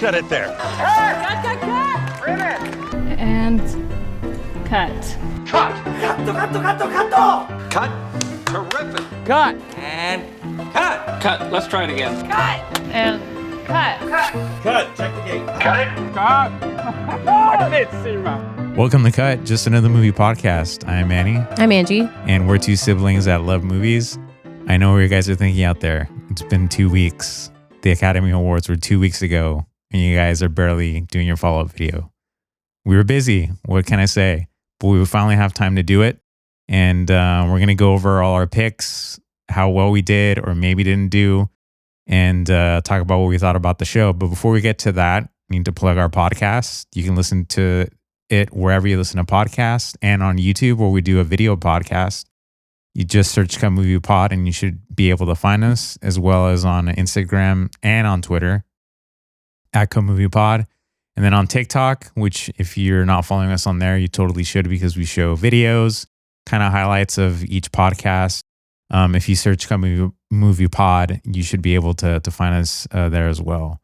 cut it there. Cut! Ribbit! And cut. Cut! Cut. Terrific. Cut! And cut. Cut. Let's try it again. Cut! And cut. Cut! Check the gate. Cut it. Cut. Welcome to Cut, just another movie podcast. I'm Manny. I'm Angie. And we're two siblings that love movies. I know what you guys are thinking out there. It's been 2 weeks. The Academy Awards were 2 weeks ago, and you guys are barely doing your follow-up video. We were busy. What can I say? But we finally have time to do it. And we're going to go over all our picks, how well we did or maybe didn't do, and talk about what we thought about the show. But before we get to that, we need to plug our podcast. You can listen to it wherever you listen to podcasts and on YouTube where we do a video podcast. You just search Gun Movie Pod and you should be able to find us, as well as on Instagram and on Twitter at Gun Movie Pod. And then on TikTok, which if you're not following us on there, you totally should, because we show videos, kind of highlights of each podcast. If you search Gun Movie Pod, you should be able to find us there as well.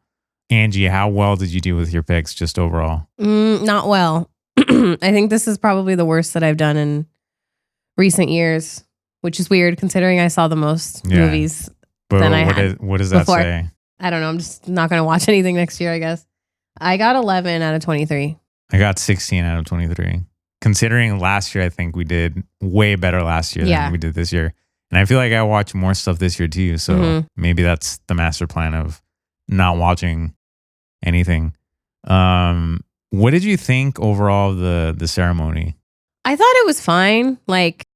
Angie, how well did you do with your picks just overall? Not well. I think this is probably the worst that I've done in recent years, which is weird considering I saw the most movies than I had. What does that before. say? I don't know. I'm just not going to watch anything next year, I guess. I got 11 out of 23. I got 16 out of 23. Considering last year, I think we did way better last year than we did this year. And I feel like I watched more stuff this year too. So maybe that's the master plan of not watching anything. What did you think overall of the ceremony? I thought it was fine. Like,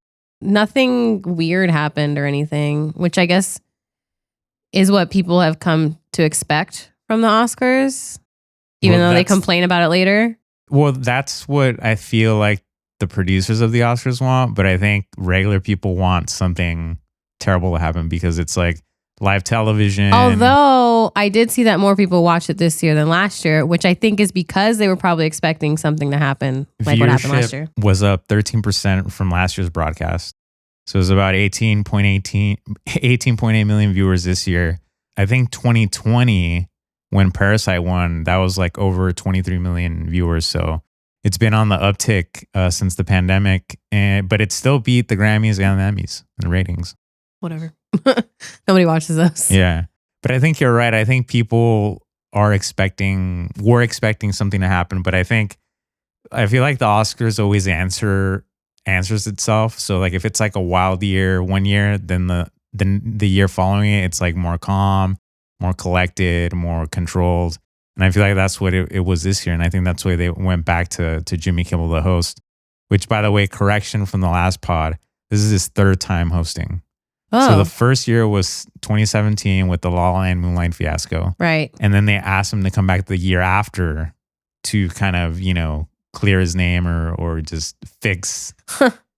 nothing weird happened or anything, which I guess is what people have come to expect from the Oscars, even though they complain about it later. Well, that's what I feel like the producers of the Oscars want, but I think regular people want something terrible to happen because it's like live television. Although I did see that more people watched it this year than last year, which I think is because they were probably expecting something to happen like what happened last year. Was up 13% from last year's broadcast. So it was about 18.8 million viewers this year. I think 2020, when Parasite won, that was like over 23 million viewers. So it's been on the uptick since the pandemic, but it still beat the Grammys and the Emmys in ratings. Whatever. Nobody watches those. Yeah. But I think you're right. I think people were expecting something to happen. But I feel like the Oscars always answers itself. So like if it's like a wild year one year, then the year following it, it's like more calm, more collected, more controlled. And I feel like that's what it was this year. And I think that's why they went back to Jimmy Kimmel, the host, which, by the way, correction from the last pod, this is his third time hosting. Oh. So the first year was 2017 with the La La Land Moonlight fiasco. Right. And then they asked him to come back the year after to kind of, clear his name or just fix,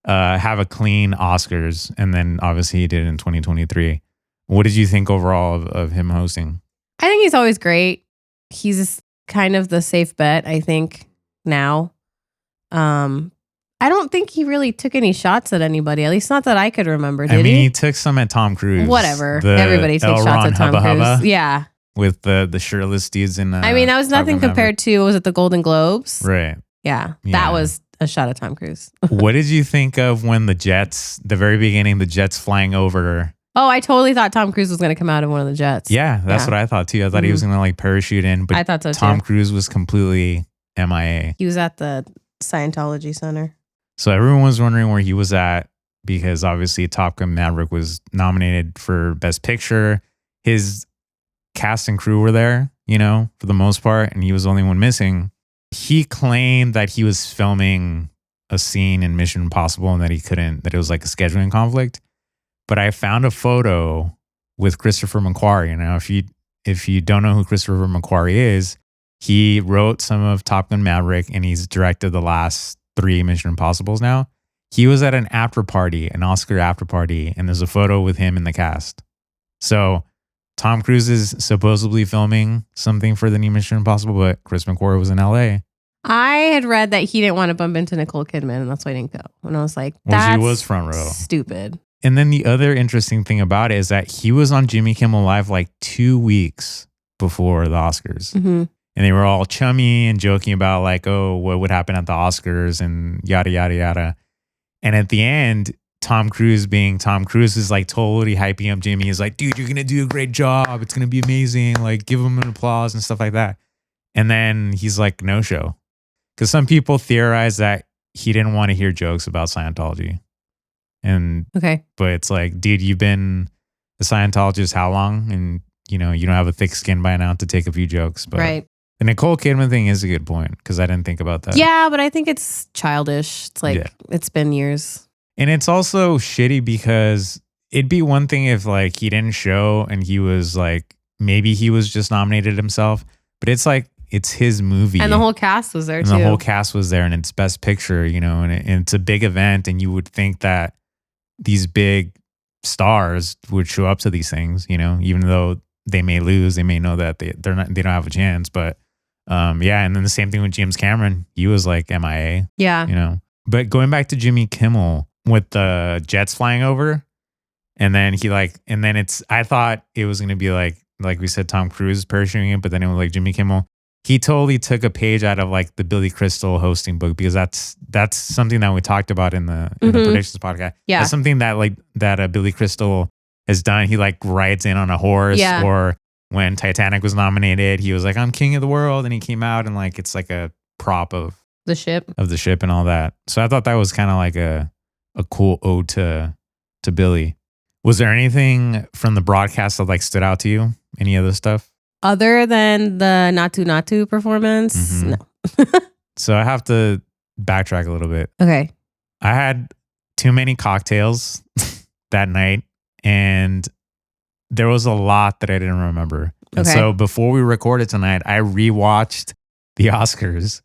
have a clean Oscars. And then obviously he did it in 2023. What did you think overall of him hosting? I think he's always great. He's kind of the safe bet, I think, now. I don't think he really took any shots at anybody, at least not that I could remember. Did he took some at Tom Cruise. Whatever. Everybody takes shots at Tom Cruise. Yeah. With the shirtless dudes in I mean, that was nothing compared to, was it the Golden Globes? Right. Yeah. That was a shot at Tom Cruise. What did you think of when the very beginning, the jets flying over? Oh, I totally thought Tom Cruise was going to come out of one of the jets. Yeah, that's what I thought too. I thought he was going to like parachute in, but I thought so Tom too. Cruise was completely MIA. He was at the Scientology Center. So everyone was wondering where he was at because obviously Gun Maverick was nominated for Best Picture. His cast and crew were there, for the most part, and he was the only one missing. He claimed that he was filming a scene in Mission Impossible and that that it was like a scheduling conflict. But I found a photo with Christopher McQuarrie. Now, if you don't know who Christopher McQuarrie is, he wrote some of Top Gun Maverick and he's directed the last 3 Mission Impossibles now. He was at an after party, an Oscar after party, and there's a photo with him in the cast. So Tom Cruise is supposedly filming something for the new Mission Impossible, but Chris McQuarrie was in LA. I had read that he didn't want to bump into Nicole Kidman, and that's why he didn't go. And I was like, that's she was front row. Stupid. And then the other interesting thing about it is that he was on Jimmy Kimmel Live like 2 weeks before the Oscars. Mm-hmm. And they were all chummy and joking about like, oh, what would happen at the Oscars and yada, yada, yada. And at the end, Tom Cruise being Tom Cruise is like totally hyping up Jimmy. He's like, dude, you're going to do a great job. It's going to be amazing. Like give him an applause and stuff like that. And then he's like, no show. Because some people theorize that he didn't want to hear jokes about Scientology. And, Okay. but it's like, dude, you've been a Scientologist how long? And, you know, you don't have a thick skin by now to take a few jokes. But Right. the Nicole Kidman thing is a good point because I didn't think about that. Yeah, but I think it's childish. It's like, Yeah. it's been years. And it's also shitty because it'd be one thing if like he didn't show and he was like, maybe he was just nominated himself, but it's like, it's his movie. And the whole cast was there and too. the whole cast was there and it's best picture, you know, and it's a big event. And you would think that these big stars would show up to these things, you know, even though they may lose, they may know that they don't have a chance. But yeah. And then the same thing with James Cameron. He was like MIA, Yeah. you know. But going back to Jimmy Kimmel with the jets flying over, and then I thought it was going to be like we said, Tom Cruise parachuting it, but then it was like Jimmy Kimmel. He totally took a page out of like the Billy Crystal hosting book because that's something that we talked about in the predictions podcast. Yeah. That's something that Billy Crystal has done. He like rides in on a horse. Yeah. Or when Titanic was nominated, he was like, I'm king of the world. And he came out and like, it's like a prop of The ship. the ship and all that. So I thought that was kind of like a cool ode to Billy. Was there anything from the broadcast that like stood out to you? Any other stuff? Other than the Natu performance? Mhm. No. So I have to backtrack a little bit. Okay. I had too many cocktails that night and there was a lot that I didn't remember. And Okay. so before we recorded tonight, I rewatched the Oscars.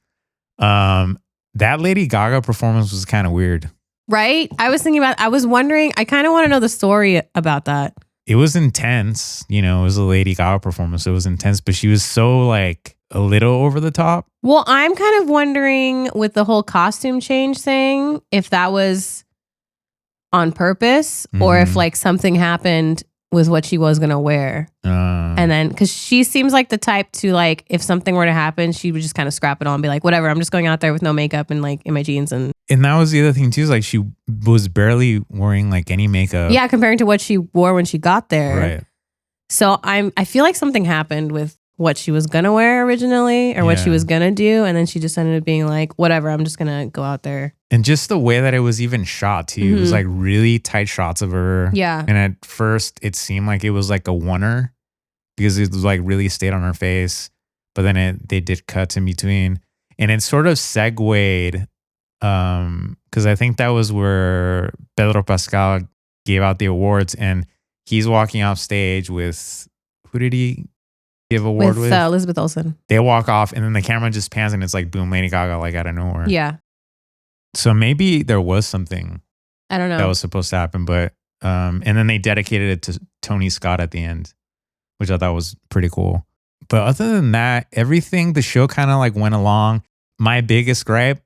That Lady Gaga performance was kind of weird. Right? I was wondering, I kind of want to know the story about that. It was intense. You know, it was a Lady Gaga performance. It was intense, but she was so like a little over the top. Well, I'm kind of wondering with the whole costume change thing, if that was on purpose or if Mhm. like something happened with what she was going to wear. And then, because she seems like the type to like, if something were to happen, she would just kind of scrap it on and be like, whatever, I'm just going out there with no makeup and like in my jeans. And that was the other thing too, is like she was barely wearing like any makeup. yeah, comparing to what she wore when she got there. Right. So I feel like something happened with what she was gonna wear originally or what she Yeah. was gonna do, and then she just ended up being like, whatever, I'm just gonna go out there. And just the way that it was even shot too. It was Mhm. like really tight shots of her. Yeah. And at first it seemed like it was like a oneer because it was like really stayed on her face. But then they did cuts in between. And it sort of segued because I think that was where Pedro Pascal gave out the awards and he's walking off stage with, who did he give award with? Elizabeth Olsen. They walk off and then the camera just pans and it's like boom, Lady Gaga like out of nowhere. Yeah. So maybe there was something I don't know. that was supposed to happen, but and then they dedicated it to Tony Scott at the end, which I thought was pretty cool. But other than that, everything, the show kind of like went along. My biggest gripe,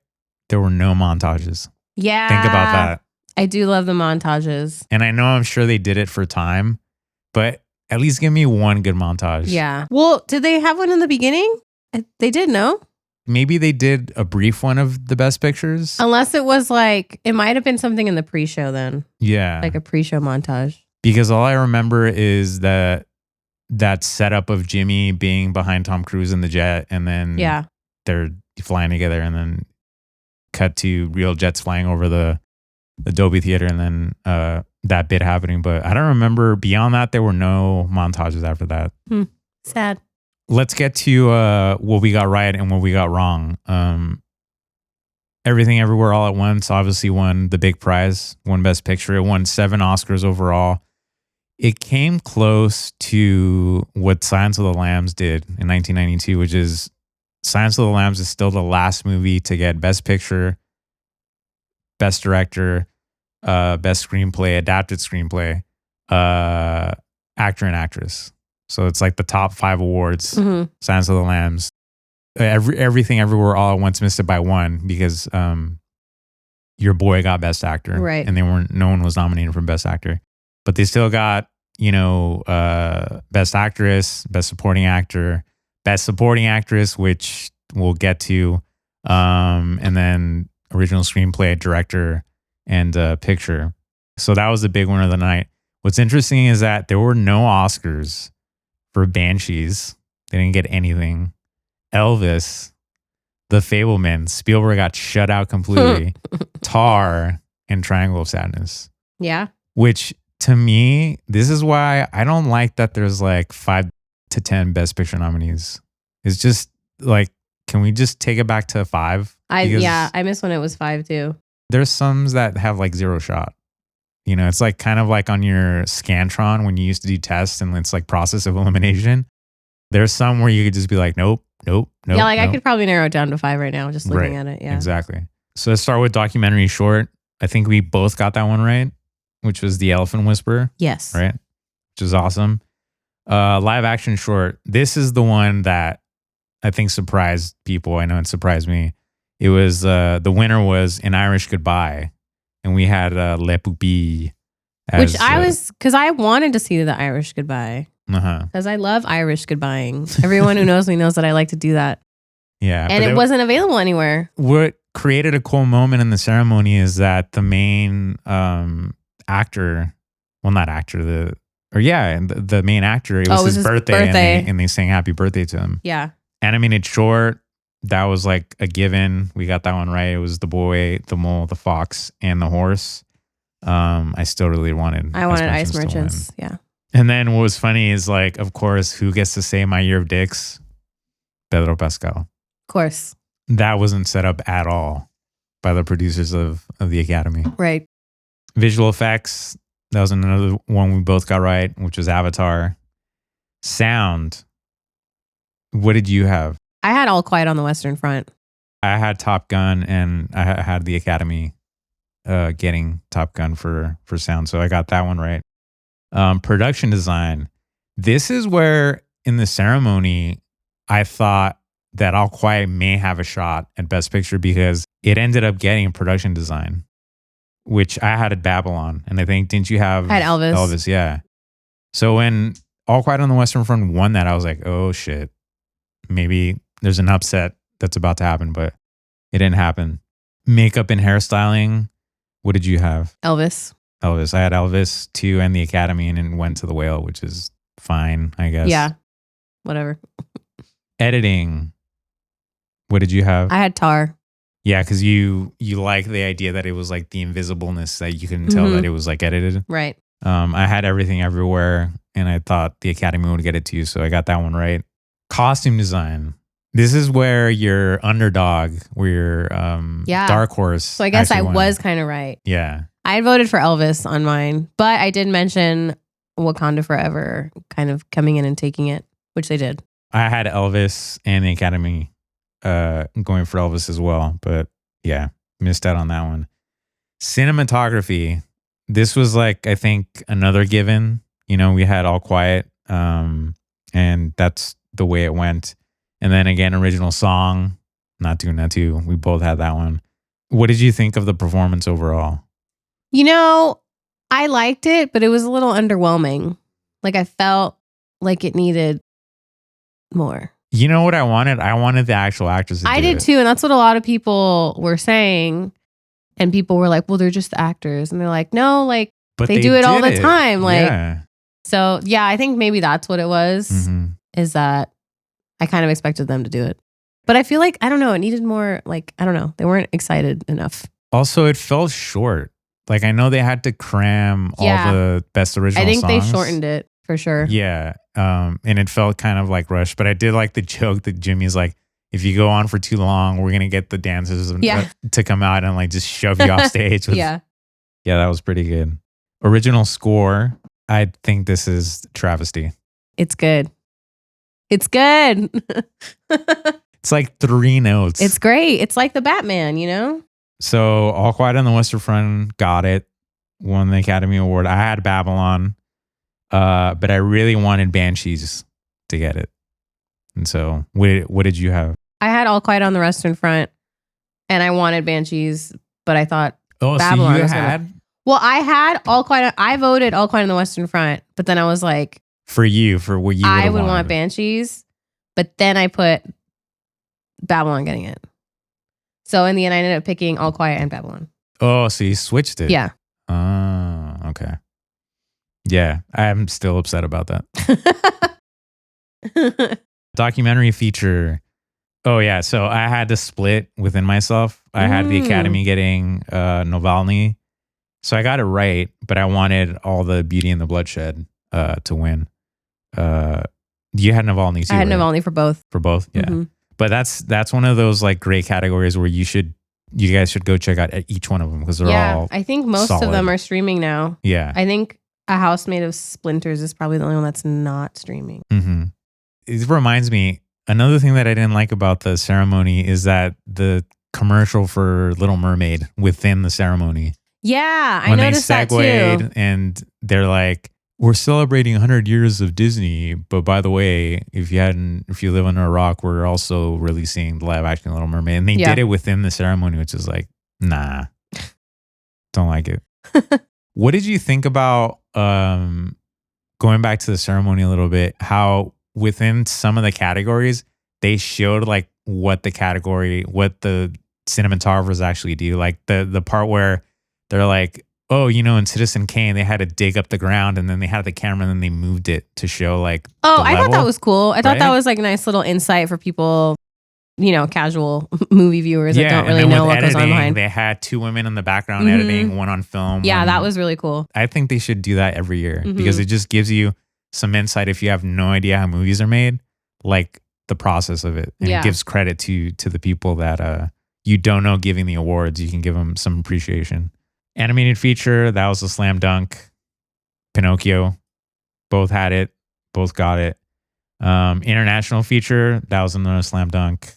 there were no montages. Yeah. Think about that. I do love the montages. And I know I'm sure they did it for time, but at least give me one good montage. Yeah. Well, did they have one in the beginning? They did, no? Maybe they did a brief one of the best pictures. Unless it was like, it might have been something in the pre-show then. Yeah. Like a pre-show montage. Because all I remember is that setup of Jimmy being behind Tom Cruise in the jet and then Yeah. they're flying together and then cut to real jets flying over the Dolby Theater and then that bit happening. But I don't remember beyond that. There were no montages after that. Sad. Let's get to what we got right and what we got wrong. Everything Everywhere All at Once obviously won the big prize, won Best Picture. It won 7 Oscars overall. It came close to what Silence of the Lambs did in 1992, which is Silence of the Lambs is still the last movie to get Best Picture, Best Director, Best Screenplay, Adapted Screenplay, Actor and Actress. So it's like the top 5 awards. Mm-hmm. Silence of the Lambs. Everything Everywhere All at Once missed it by 1 because Your Boy got Best Actor. Right. And no one was nominated for Best Actor. But they still got, Best Actress, Best Supporting Actor, Best Supporting Actress, which we'll get to, and then original screenplay, director, and picture. So that was the big winner of the night. What's interesting is that there were no Oscars for Banshees. They didn't get anything. Elvis, The Fabelman, Spielberg got shut out completely. Tar, and Triangle of Sadness. Yeah. Which to me, this is why I don't like that there's like 5 to 10 Best Picture nominees. It's just like, can we just take it back to 5? I miss when it was 5 too. There's some that have like 0 shot. You know, it's like kind of like on your Scantron when you used to do tests and it's like process of elimination. There's some where you could just be like, nope. Yeah, like I could probably narrow it down to 5 right now, just looking at it. Yeah, exactly. So let's start with documentary short. I think we both got that one right, which was The Elephant Whisperer. Yes. Right? Which is awesome. Live action short. This is the one that I think surprised people. I know it surprised me. It was, the winner was An Irish Goodbye. And we had Le Pupille. Which because I wanted to see The Irish Goodbye. Uh-huh. Because I love Irish goodbying. Everyone who knows me knows that I like to do that. Yeah. And it wasn't available anywhere. What created a cool moment in the ceremony is that the main actor, well, not actor, the main actor, it was his birthday. And they sang happy birthday to him. Yeah. Animated short, that was like a given. We got that one right. It was the boy, the mole, the fox, and the horse. I still really wanted Ice Merchants. Yeah. And then what was funny is like, of course, who gets to say My Year of Dicks? Pedro Pascal. Of course. That wasn't set up at all by the producers of the Academy. Right. Visual effects, that was another one we both got right, which was Avatar. Sound, what did you have? I had All Quiet on the Western Front. I had Top Gun, and I had the Academy getting Top Gun for sound, so I got that one right. Production design. This is where in the ceremony, I thought that All Quiet may have a shot at Best Picture because it ended up getting production design, which I had at Babylon. And I think, didn't you have? I had Elvis. Elvis, yeah. So when All Quiet on the Western Front won that, I was like, oh shit, maybe there's an upset that's about to happen, but it didn't happen. Makeup and hairstyling. What did you have? Elvis. I had Elvis too, and the Academy, and then went to The Whale, which is fine, I guess. Yeah. Whatever. Editing. What did you have? I had Tar. Yeah, because you like the idea that it was like the invisibleness that you couldn't tell that it was like edited. Right. I had Everything Everywhere, and I thought the Academy would get it too, so I got that one right. Costume design. This is where your underdog, where your dark horse. So I guess I won. was kind of right. Yeah. I had voted for Elvis on mine, but I did mention Wakanda Forever kind of coming in and taking it, which they did. I had Elvis and the Academy going for Elvis as well, but yeah, missed out on that one. Cinematography. This was like, I think, another given. You know, we had All Quiet, and that's the way it went. And then again, original song, Not Too. We both had that one. What did you think of the performance overall? You know, I liked it, but it was a little underwhelming. Like I felt like it needed more. You know what I wanted? I wanted the actual actors to I did too. And that's what a lot of people were saying. And people were like, well, they're just actors. And they're like, no, like but they do it all the time. Like, yeah. So yeah, I think maybe that's what it was, is that I kind of expected them to do it. But I feel like, I don't know, it needed more, like, I don't know. They weren't excited enough. Also, it felt short. Like, I know they had to cram all the best original songs. I think they shortened it for sure. Yeah. And it felt kind of like rushed. But I did like the joke that Jimmy's like, if you go on for too long, we're going to get the dancers to come out and like just shove you off stage. Yeah, that was pretty good. Original score. I think this is travesty. It's good. It's good. It's like 3 notes. It's great. It's like the Batman, you know? So All Quiet on the Western Front got it. Won the Academy Award. I had Babylon. But I really wanted Banshees to get it. And so what did you have? I had All Quiet on the Western Front. And I wanted Banshees. But I thought Babylon. So you had? Well, I had All Quiet. I voted All Quiet on the Western Front. But then I was like, for what you I would wanted. want Banshees. But then I put Babylon getting it. So in the end, I ended up picking All Quiet and Babylon. Oh, so you switched it. Yeah. Oh, okay. Yeah, I'm still upset about that. Documentary feature. Oh, yeah. So I had to split within myself. I had the Academy getting Navalny. So I got it right, but I wanted all the Beauty and the Bloodshed to win. You had Navalny too. I had right? Navalny for both. For both, yeah. Mhm. But that's one of those like great categories where you guys should go check out each one of them because they're all I think most solid. of them are streaming now. Yeah. I think A House Made of Splinters is probably the only one that's not streaming. Mm-hmm. It reminds me, another thing that I didn't like about the ceremony is that the commercial for Little Mermaid within the ceremany. Yeah, I When noticed they that too. segued and they're like, we're celebrating 100 years of Disney, but by the way, if you live under a rock, we're also releasing the live action Little Mermaid. And they did it within the ceremony, which is like, nah, don't like it. What did you think about going back to the ceremony a little bit, how within some of the categories, they showed like what the cinematographers actually do. Like the part where they're like, oh, in Citizen Kane, they had to dig up the ground and then they had the camera and then they moved it to show like I thought that was cool. I thought that right? was like a nice little insight for people, casual movie viewers that don't and really then know with what goes on editing, behind. they had 2 women in the background editing, one on film. Yeah, one- that was really cool. I think they should do that every year because it just gives you some insight if you have no idea how movies are made, like the process of it. And it gives credit to the people that you don't know giving the awards. You can give them some appreciation. Animated feature, that was a slam dunk. Pinocchio, both had it, both got it. International feature, that was another slam dunk.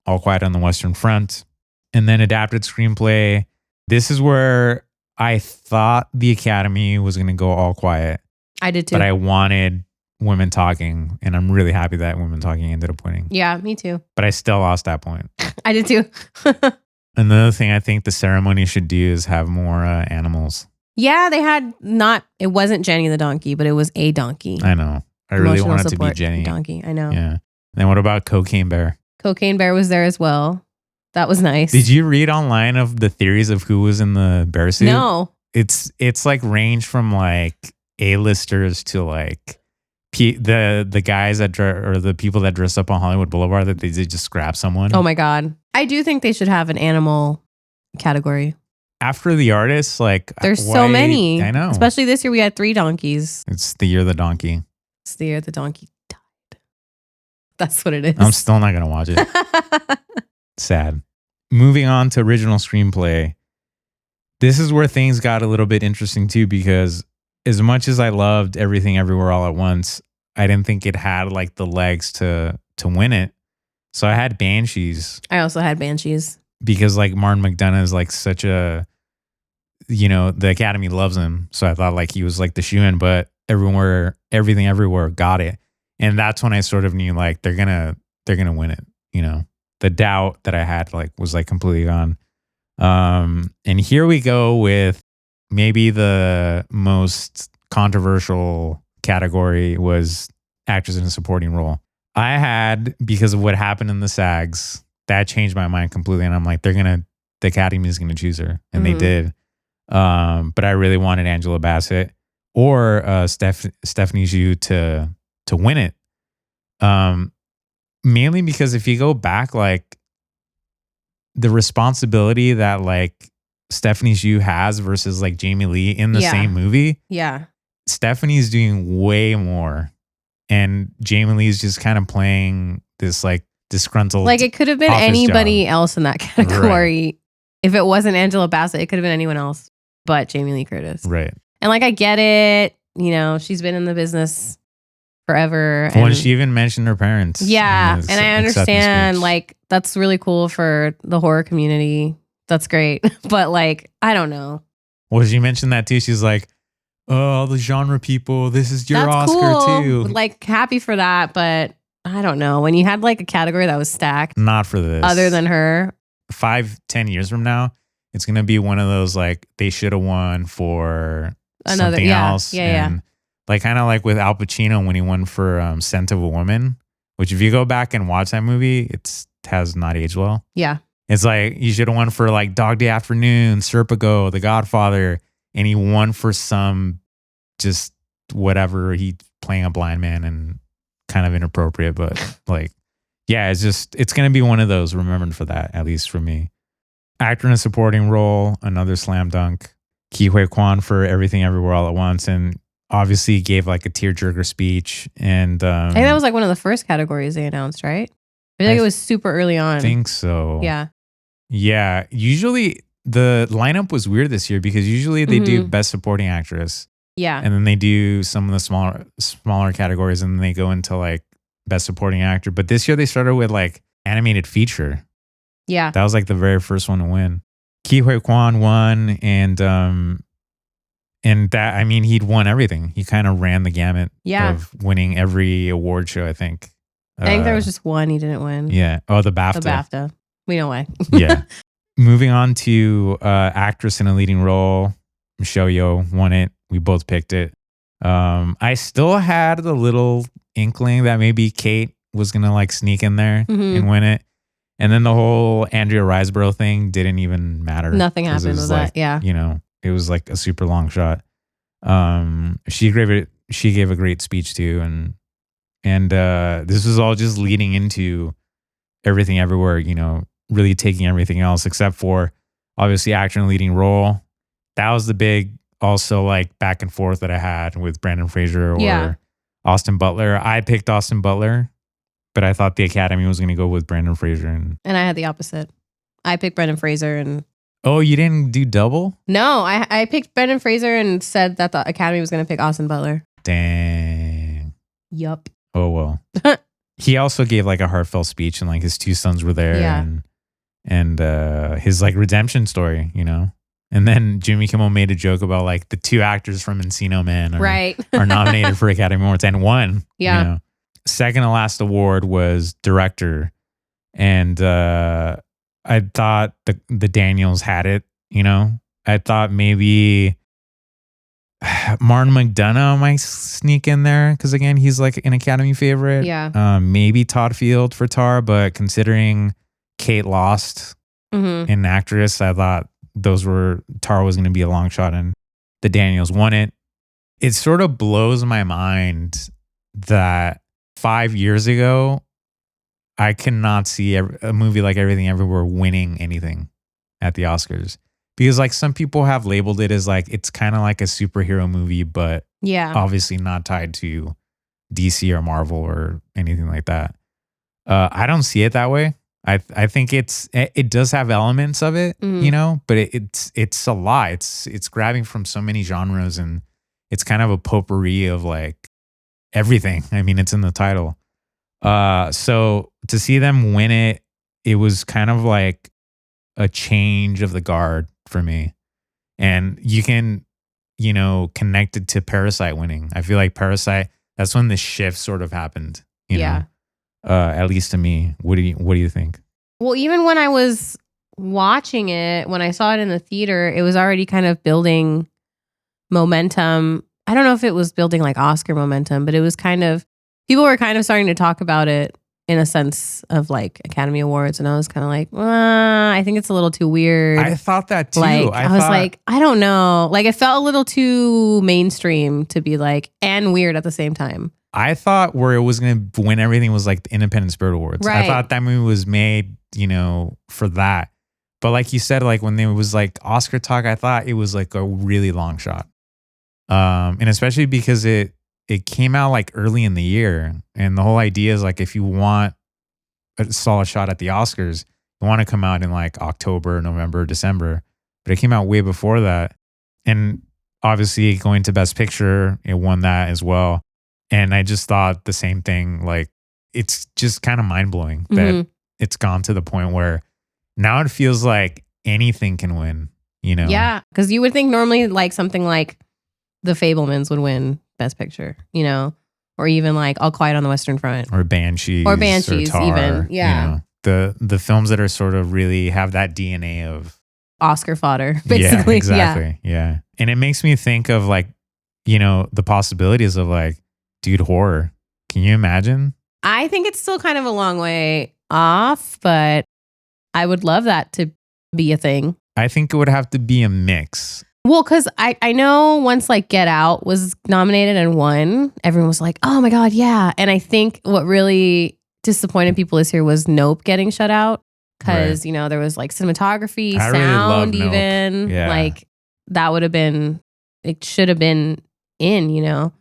All Quiet on the Western Front. And then adapted screenplay. This is where I thought the Academy was going to go All Quiet. I did too. But I wanted Women Talking, and I'm really happy that Women Talking ended up winning. Yeah, me too. But I still lost that point. I did too. Another thing I think the ceremony should do is have more animals. Yeah, they had it wasn't Jenny the donkey, but it was a donkey. I know. I really Emotional wanted to be support Jenny. donkey. I know. Yeah. Then what about Cocaine Bear? Cocaine Bear was there as well. That was nice. Did you read online of the theories of who was in the bear suit? No. It's like range from like A-listers to like the guys that or the people that dress up on Hollywood Boulevard that they did just grab someone. Oh my God. I do think they should have an animal category. After the artists, like There's so many. I know. Especially this year we had 3 donkeys. It's the year of the donkey. It's the year the donkey died. That's what it is. I'm still not gonna watch it. Sad. Moving on to original screenplay. This is where things got a little bit interesting too, because as much as I loved Everything Everywhere All at Once, I didn't think it had like the legs to win it. So I had Banshees I also had Banshees. because like Martin McDonagh is like such a, the Academy loves him. So I thought like he was like the shoe-in, but Everything Everywhere got it. And that's when I sort of knew like they're gonna win it. The doubt that I had like was like completely gone. And here we go with maybe the most controversial category was actress in a supporting role. I had, because of what happened in the SAGs, that changed my mind completely. And I'm like, the Academy is gonna choose her, and they did. But I really wanted Angela Bassett or Stephanie Hsu to win it. Mainly because if you go back, like the responsibility that like Stephanie Hsu has versus like Jamie Lee in the same movie, Yeah. Stephanie's doing way more, and Jamie Lee's just kind of playing this like disgruntled. Like it could have been office anybody job. else in that category. If it wasn't Angela Bassett, it could have been anyone else but Jamie Lee Curtis. Right. And like I get it, she's been in the business forever. When and- she even mentioned her parents. Yeah, in the and I acceptance understand speech. like that's really cool for the horror community. That's great. But like, I don't know. Well, she mentioned that too. She's like, oh, all the genre people, this is your That's Oscar cool. too. Like happy for that, but I don't know. When you had like a category that was stacked Not for this. other than her. 5-10 years from now, it's gonna be one of those like they should have won for something else. Yeah. Like kind of like with Al Pacino when he won for Scent of a Woman. which if you go back and watch that movie, it has not aged well. Yeah. It's like he should have won for like Dog Day Afternoon, Serpico, The Godfather, and he won for some just whatever. He playing a blind man and kind of inappropriate, but like, yeah, it's going to be one of those remembered for that, at least for me. Actor in a supporting role, another slam dunk. Ke Huy Quan for Everything Everywhere All at Once, and obviously gave like a tearjerker speech. And I think that was like one of the first categories they announced, right? I feel like it was super early on. I think so. Yeah. Yeah. Usually the lineup was weird this year because usually they do Best Supporting Actress. Yeah. And then they do some of the smaller categories, and then they go into like Best Supporting Actor. But this year they started with like Animated Feature. Yeah. That was like the very first one to win. Ke Huy Quan won, and that, I mean, he'd won everything. He kind of ran the gamut of winning every award show, I think. I think there was just one he didn't win. Yeah. Oh, the BAFTA. The BAFTA. We know why. Yeah. Moving on to actress in a leading role. Michelle Yeoh won it. We both picked it. I still had the little inkling that maybe Kate was going to like sneak in there and win it. And then the whole Andrea Riseborough thing didn't even matter. Nothing happened with like, that. Yeah. You know, it was like a super long shot. She gave a great speech too. And this was all just leading into Everything Everywhere, you know, really taking everything else except for obviously actor in a leading role. That was the big also like back and forth that I had with Brandon Fraser or Austin Butler. I picked Austin Butler, but I thought the Academy was going to go with Brandon Fraser. And I had the opposite. I picked Brendan Fraser and... Oh, you didn't do double? No, I picked Brendan Fraser and said that the Academy was going to pick Austin Butler. Dang. Yup. Oh, well. He also gave like a heartfelt speech, and like his two sons were there and his like redemption story, you know? And then Jimmy Kimmel made a joke about like the two actors from Encino Man are nominated for Academy Awards and won. Yeah. You know? Second to last award was director. And I thought the Daniels had it, you know? I thought maybe Martin McDonough might sneak in there because, again, he's like an Academy favorite. Yeah. Maybe Todd Field for Tar, but considering Kate lost in actress, I thought Tar was going to be a long shot, and the Daniels won it. It sort of blows my mind that 5 years ago, I cannot see a movie like Everything Everywhere winning anything at the Oscars. Because like some people have labeled it as like, it's kind of like a superhero movie, but obviously not tied to DC or Marvel or anything like that. I don't see it that way. I think it does have elements of it, you know, but it's a lot. It's grabbing from so many genres, and it's kind of a potpourri of like everything. I mean, it's in the title. So to see them win it, it was kind of like a change of the guard for me. And you can, you know, connect it to Parasite winning. I feel like Parasite, that's when the shift sort of happened, you know, at least to me. What do you think? Well, even when I was watching it, when I saw it in the theater, it was already kind of building momentum. I don't know if it was building like Oscar momentum, but it was kind of, people were kind of starting to talk about it in a sense of like Academy Awards. And I was kind of like, I think it's a little too weird. I thought that too. Like, I was like, I don't know. Like it felt a little too mainstream to be like, and weird at the same time. I thought where it was going to win everything was like the Independent Spirit Awards. Right. I thought that movie was made, you know, for that. But like you said, like when there was like Oscar talk, I thought it was like a really long shot. And especially because it came out like early in the year. And the whole idea is like, if you want a solid shot at the Oscars, you want to come out in like October, November, December. But it came out way before that. And obviously going to Best Picture, it won that as well. And I just thought the same thing. Like, it's just kind of mind blowing that it's gone to the point where now it feels like anything can win, you know? Yeah. Because you would think normally like something like The Fabelmans would win Best Picture, you know, or even like All Quiet on the Western Front. Or Banshees. Or Banshees, Tar, even. Yeah. You know, the films that are sort of really have that DNA of Oscar fodder, basically. Yeah, exactly. Yeah. And it makes me think of like, you know, the possibilities of like, dude, horror. Can you imagine? I think it's still kind of a long way off, but I would love that to be a thing. I think it would have to be a mix. Well, because I know once like Get Out was nominated and won, everyone was like, oh my God, yeah. And I think what really disappointed people this year was Nope getting shut out. Because, Right. you know, there was like cinematography, I really love sound Nope. even. Yeah. Like that would have been, it should have been in, you know?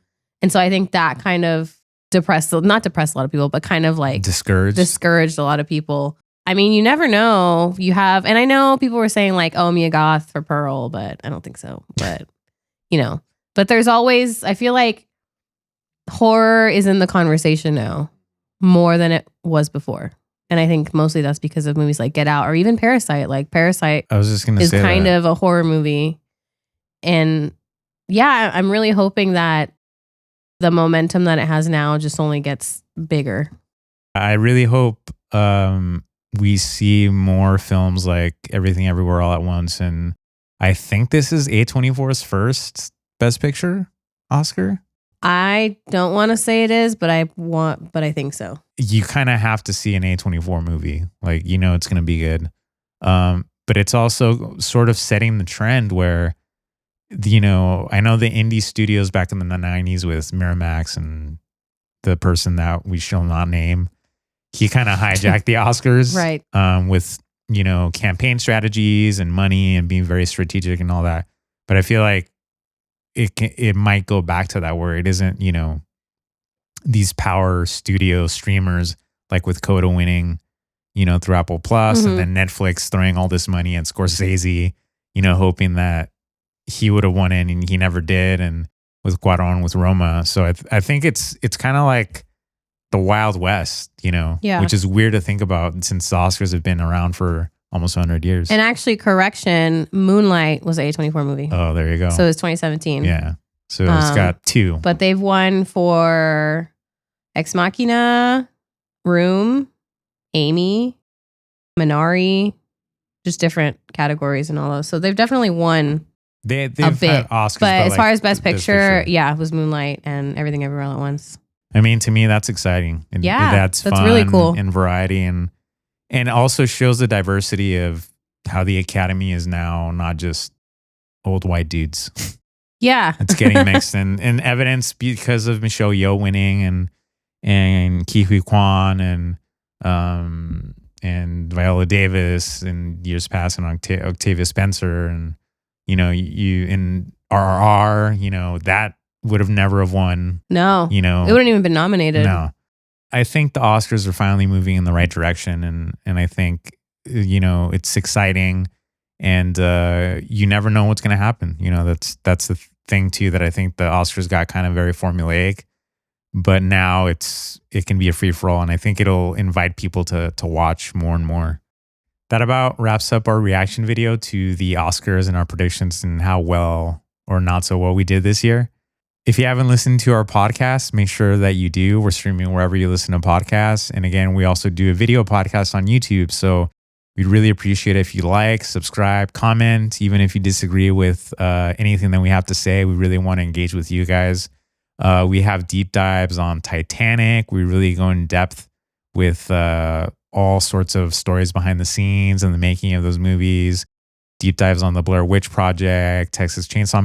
And so I think that kind of not depressed a lot of people, but kind of like discouraged a lot of people. I mean, you never know. And I know people were saying like, oh, Mia Goth for Pearl, but I don't think so. But, you know, but there's always, I feel like horror is in the conversation now more than it was before. And I think mostly that's because of movies like Get Out or even Parasite. Like Parasite I was just going to is say kind that. of a horror movie. And yeah, I'm really hoping that the momentum that it has now just only gets bigger. I really hope we see more films like Everything Everywhere All at Once. And I think this is A24's first Best Picture Oscar. I don't want to say it is, but I think so. You kind of have to see an A24 movie. Like, you know, it's going to be good. But it's also sort of setting the trend where, you know, I know the indie studios back in the 90s with Miramax and the person that we shall not name, he kind of hijacked the Oscars, Right. With, you know, campaign strategies and money and being very strategic and all that. But I feel like it might go back to that where it isn't, you know, these power studio streamers like with Coda winning, you know, through Apple Plus, and then Netflix throwing all this money at Scorsese, you know, hoping that he would have won it and he never did, and with Cuarón with Roma. So I think it's kind of like the Wild West, you know, which is weird to think about since the Oscars have been around for almost 100 years. And actually, correction, Moonlight was an A24 movie. Oh, there you go. So it was 2017. Yeah. So it's got two. But they've won for Ex Machina, Room, Amy, Minari, just different categories and all those. So they've definitely won They've a bit. had Oscars. But as like, far as Best Picture, Picture. yeah, it was Moonlight and Everything Everywhere All at Once. I mean, to me, that's exciting. Yeah, that's fun really cool. and variety, and also shows the diversity of how the Academy is now not just old white dudes. Yeah, It's getting mixed and evidence because of Michelle Yeoh winning and Ke Huy Quan and Viola Davis in years past, and Octavia Spencer, and you know, you in RRR, you know, that would have never have won. no, You know, it wouldn't even been nominated. no. I think the Oscars are finally moving in the right direction, and I think, you know, it's exciting, and you never know what's going to happen. You know, that's the thing too, that I think the Oscars got kind of very formulaic, but now it can be a free for all, and I think it'll invite people to watch more and more. That about wraps up our reaction video to the Oscars and our predictions and how well or not so well we did this year. If you haven't listened to our podcast, make sure that you do. We're streaming wherever you listen to podcasts. And again, we also do a video podcast on YouTube. So we'd really appreciate it if you like, subscribe, comment, even if you disagree with anything that we have to say. We really want to engage with you guys. We have deep dives on Titanic. We really go in depth with all sorts of stories behind the scenes and the making of those movies. Deep dives on the Blair Witch Project, Texas Chainsaw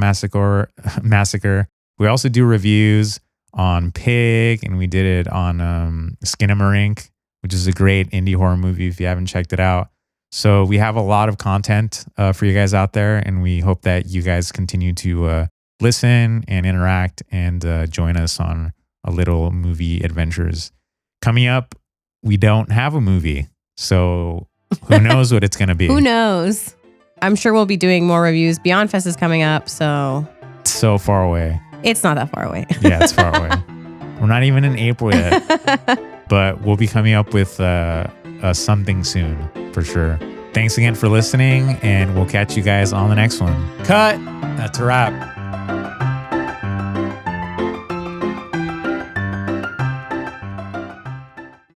Massacre. We also do reviews on Pig, and we did it on Skinamarink, which is a great indie horror movie if you haven't checked it out. So we have a lot of content for you guys out there, and we hope that you guys continue to listen and interact and join us on a little movie adventures. Coming up, we don't have a movie, so who knows what it's going to be. Who knows? I'm sure we'll be doing more reviews. Beyond Fest is coming up, so It's so far away. it's not that far away. Yeah, it's far away. We're not even in April yet, but we'll be coming up with something soon for sure. Thanks again for listening, and we'll catch you guys on the next one. Cut. That's a wrap.